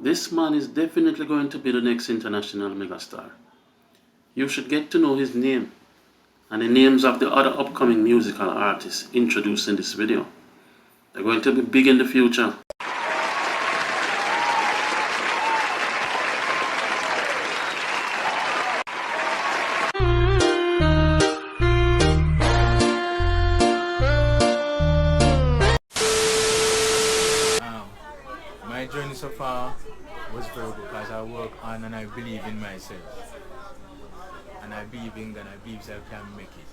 This man is definitely going to be the next international megastar. You should get to know his name and the names of the other upcoming musical artists introduced in this video. They're going to be big in the future. My journey so far was very good because I work on and I believe in myself. And I believe in God, I believe I can make it.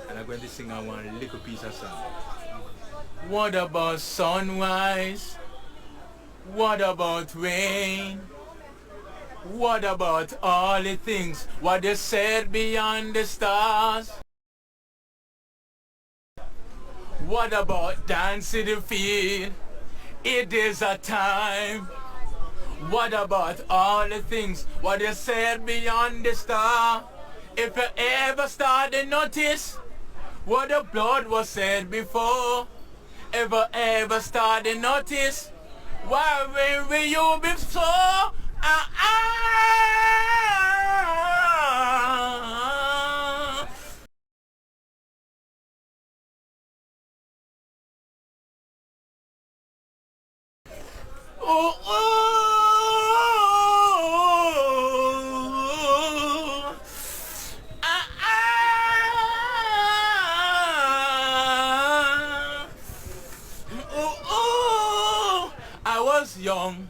And I'm going to sing one little piece of song. What about sunrise? What about rain? What about all the things what they said beyond the stars? What about dancing the field? It is a time. What about all the things what they said beyond the star? If you ever start to notice what the blood was said before, ever start to notice why will you be so? I was young,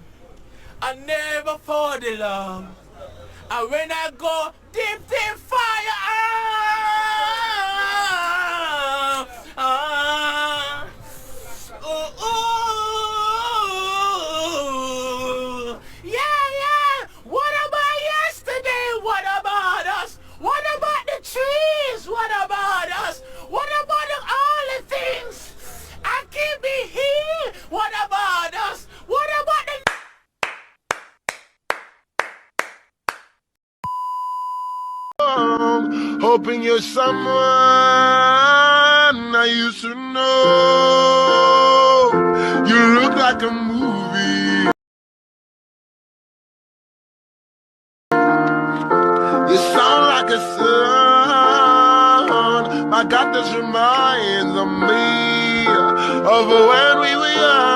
I never fall in love. And when I go deep fire, yeah. What about yesterday? What about us? What about the trees? What about us? What about all the things? I can't be here. What about us? What about the... Hoping you're someone I used to know. You look like a movie. You sound like a song. My God, this reminds me of when we were young.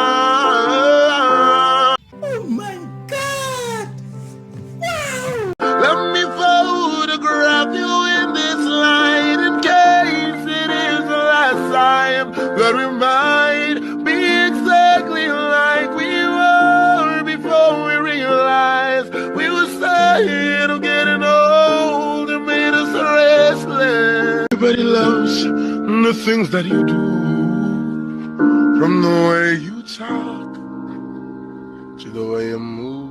Oh my God! Wow! Let me photograph you in this light in case it is the last time that we might be exactly like we were before we realized we were tired of getting old and made us restless. Everybody loves the things that you do, from the way you talk to the way you move.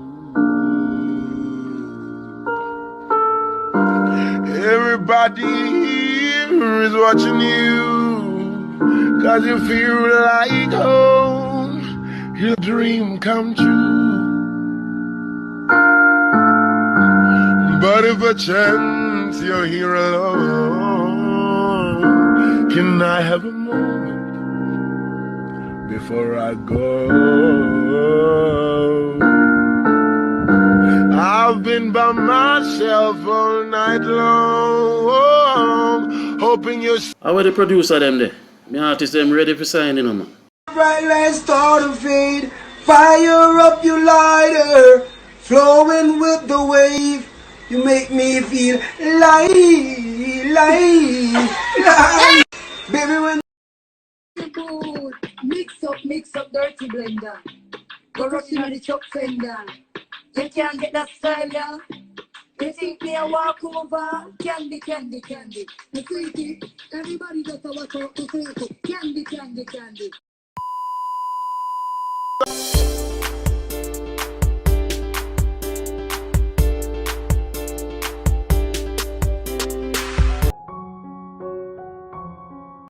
Everybody here is watching you, 'cause you feel like home, your dream come true. But if a chance you're here alone, can I have a moment before I go? I've been by myself all night long, hoping you're... How are the producer them there? My artists them ready for signing them, man. Bright lights start to fade. Fire up your lighter, flowing with the wave. You make me feel light. Baby, when Good. Mix up dirty blender. Go rushing on the chuck fender. You can't get that style, yeah. You think me a walk over? Candy. The freaky. Everybody just a watch out the freaky. Candy.